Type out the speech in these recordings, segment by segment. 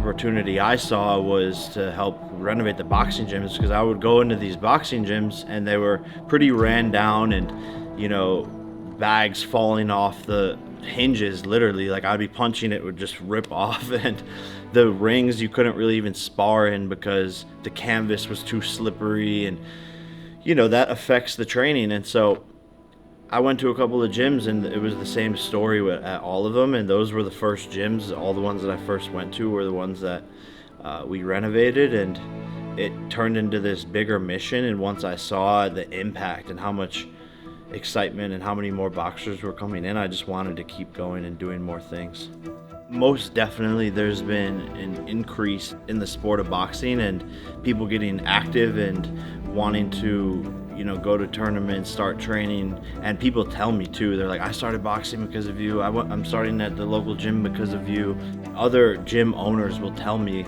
opportunity I saw was to help renovate the boxing gyms, because I would go into these boxing gyms and they were pretty ran down, and bags falling off the hinges, literally. Like, I'd be punching, it would just rip off, and the rings you couldn't really even spar in because the canvas was too slippery, and that affects the training. And so I went to a couple of gyms, and it was the same story at all of them. And those were the first gyms. All the ones that I first went to were the ones that we renovated, and it turned into this bigger mission. And once I saw the impact and how much excitement and how many more boxers were coming in, I just wanted to keep going and doing more things. Most definitely, there's been an increase in the sport of boxing and people getting active and wanting to go to tournaments, start training. And people tell me too, they're like, I started boxing because of you. I'm starting at the local gym because of you. Other gym owners will tell me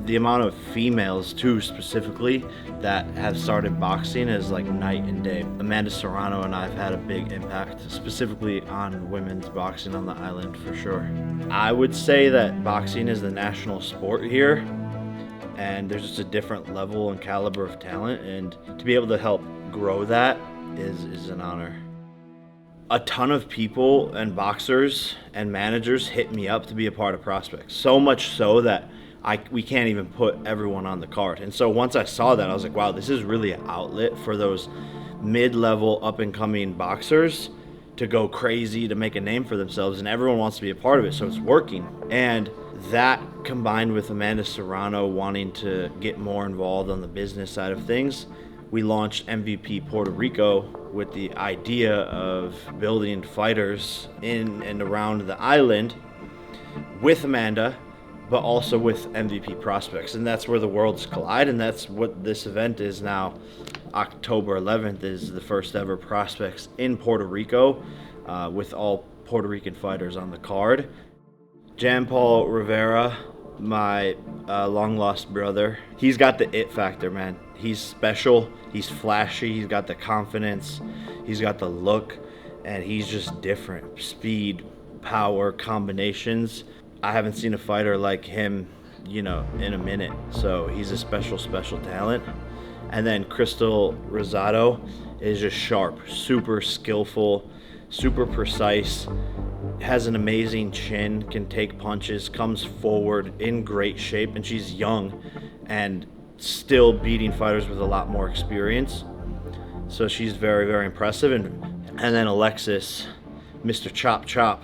the amount of females too, specifically, that have started boxing is like night and day. Amanda Serrano and I have had a big impact, specifically on women's boxing on the island, for sure. I would say that boxing is the national sport here, and there's just a different level and caliber of talent, and to be able to help grow that is an honor. A ton of people and boxers and managers hit me up to be a part of Prospects, so much so that we can't even put everyone on the card. And so once I saw that, I was like, wow, this is really an outlet for those mid-level up-and-coming boxers to go crazy, to make a name for themselves, and everyone wants to be a part of it, so it's working. And that, combined with Amanda Serrano wanting to get more involved on the business side of things, we launched MVP Puerto Rico with the idea of building fighters in and around the island with Amanda, but also with MVP Prospects. And that's where the worlds collide, and that's what this event is now. October 11th is the first ever Prospects in Puerto Rico, with all Puerto Rican fighters on the card. Jan Paul Rivera, my long lost brother, he's got the it factor, man. He's special, he's flashy, he's got the confidence, he's got the look, and he's just different. Speed, power, combinations. I haven't seen a fighter like him, in a minute. So he's a special talent. And then Crystal Rosado is just sharp, super skillful, super precise, has an amazing chin, can take punches, comes forward in great shape, and she's young and still beating fighters with a lot more experience. So she's very, very impressive. And then Alexis, Mr. Chop Chop.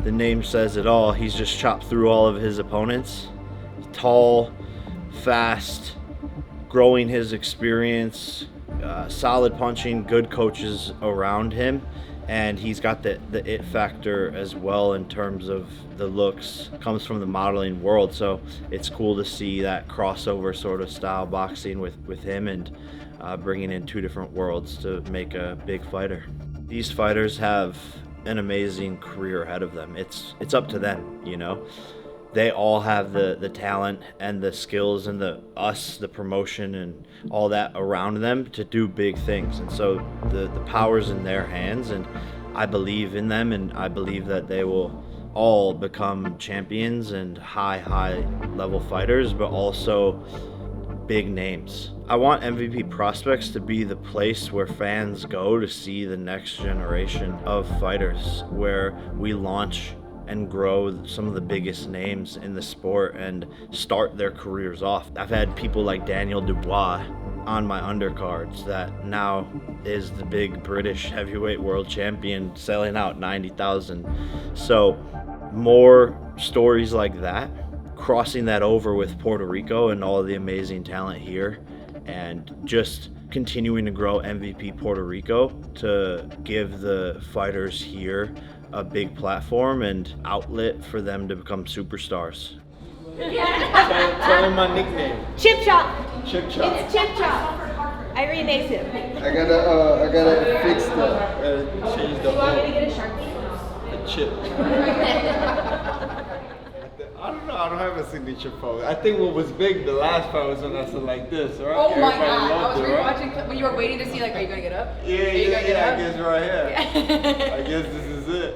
The name says it all. He's just chopped through all of his opponents. Tall, fast, growing his experience, solid punching, good coaches around him, and he's got the it factor as well in terms of the looks. Comes from the modeling world, so it's cool to see that crossover sort of style boxing with him, and bringing in two different worlds to make a big fighter. These fighters have an amazing career ahead of them. It's up to them, They all have the talent and the skills and the promotion and all that around them to do big things. And so the power's in their hands, and I believe in them, and I believe that they will all become champions and high level fighters, but also big names. I want MVP Prospects to be the place where fans go to see the next generation of fighters, where we launch and grow some of the biggest names in the sport and start their careers off. I've had people like Daniel Dubois on my undercards that now is the big British heavyweight world champion, selling out 90,000. So more stories like that, crossing that over with Puerto Rico and all of the amazing talent here, and just continuing to grow MVP Puerto Rico to give the fighters here a big platform and outlet for them to become superstars. Tell him my nickname. Chip Chop. Chip Chop. It's Chip Chop. I renamed him. I gotta fix change the You want me to get a Sharpie? the chip. I don't know. I don't have a signature pose. I think what was big the last part was when I said like this, right? Oh my Everybody god! I was loved it, right? rewatching when you were waiting to see like, are you gonna get up? Yeah. I guess right here. I guess this is it.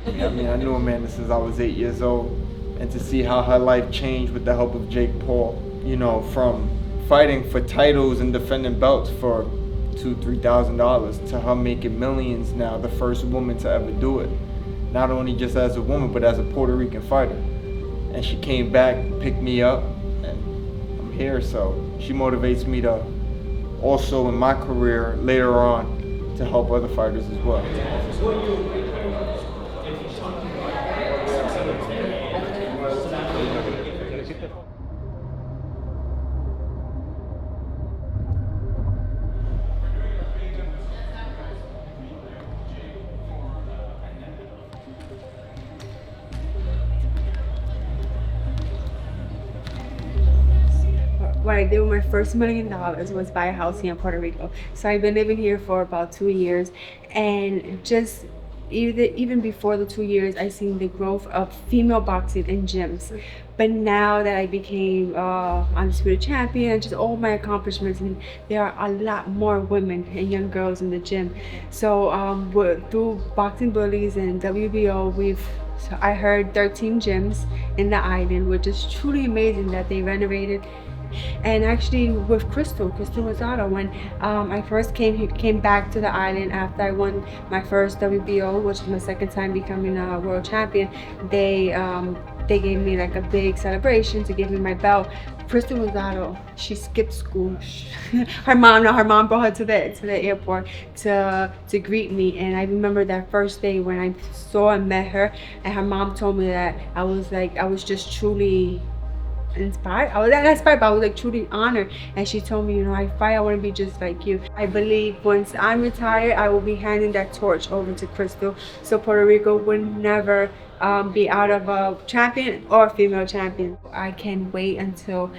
Yeah, I mean, I knew Amanda since I was 8 years old. and to see how her life changed with the help of Jake Paul. You know, from fighting for titles and defending belts for $2,000-3,000 to her making millions now, the first woman to ever do it. Not only just as a woman, but as a Puerto Rican fighter. And she came back, picked me up, and I'm here. So she motivates me to also in my career later on to help other fighters as well. What I did with my first $1 million was buy a house here in Puerto Rico. So I've been living here for about 2 years, and just even before the 2 years, I seen the growth of female boxing in gyms. But now that I became undisputed champion and just all my accomplishments, and there are a lot more women and young girls in the gym. So through Boxing Bullies and WBO, I heard 13 gyms in the island, which is truly amazing that they renovated. And actually with Crystal Rosado, when I first came back to the island after I won my first WBO, which was my second time becoming a world champion, they gave me like a big celebration to give me my belt. Crystal Rosado, she skipped school. her mom brought her to the airport to greet me, and I remember that first day when I saw and met her, and her mom told me that I was just truly inspired. I was not inspired, but I was like truly honored. And she told me, you know, I want to be just like you. I believe once I'm retired, I will be handing that torch over to Crystal, so Puerto Rico would never be out of a champion or a female champion. I can't wait until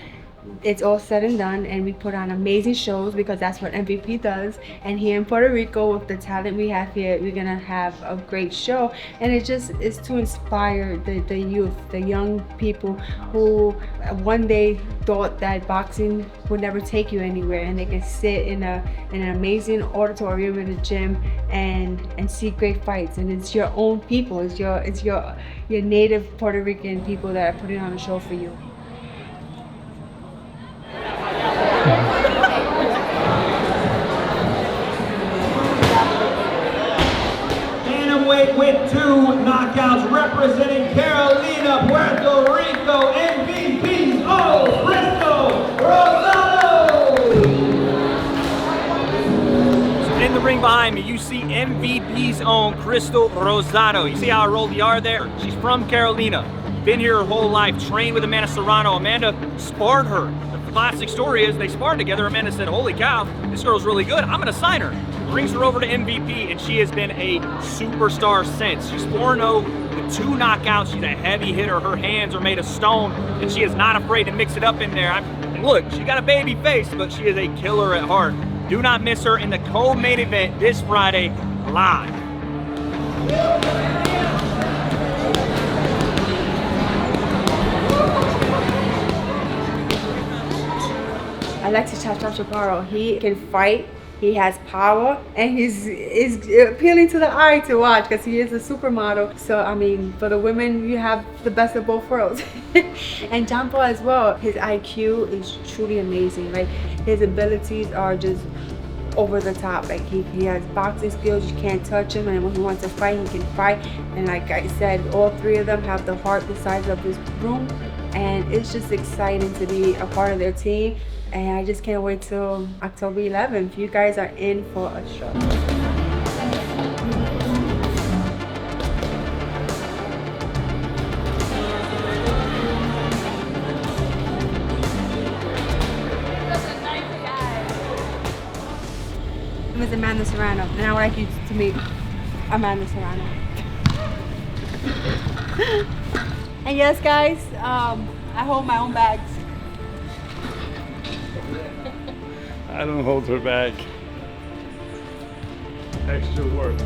it's all said and done and we put on amazing shows, because that's what MVP does. And here in Puerto Rico, with the talent we have here, we're gonna have a great show. And it just is to inspire the youth, the young people who one day thought that boxing would never take you anywhere, and they can sit in an amazing auditorium in a gym and see great fights. And it's your own people, it's your native Puerto Rican people that are putting on a show for you. Bantamweight with 2 knockouts, representing Carolina, Puerto Rico, MVPs, Crystal Rosado! In the ring behind me, you see MVP's own Crystal Rosado. You see how I rolled the R there? She's from Carolina, been here her whole life, trained with Amanda Serrano. Amanda sparred her. The classic story is they sparred together. Amanda said, holy cow, this girl's really good, I'm gonna sign her. Brings her over to MVP, and she has been a superstar since. She's 4-0 with 2 knockouts. She's a heavy hitter. Her hands are made of stone, and she is not afraid to mix it up in there. And look, she got a baby face, but she is a killer at heart. Do not miss her in the co-main event this Friday, live. Alexis Chaparro, he can fight, he has power, and he's appealing to the eye to watch because he is a supermodel. So I mean, for the women, you have the best of both worlds. And John Paul as well, his IQ is truly amazing. Like, his abilities are just over the top. Like, he has boxing skills, you can't touch him, and when he wants to fight, he can fight. And like I said, all 3 of them have the heart the size of this room, and it's just exciting to be a part of their team. And I just can't wait till October 11th. You guys are in for a show. I'm with Amanda Serrano, and I would like you to meet Amanda Serrano. And yes, guys, I hold my own bags. I don't hold her back. Extra work.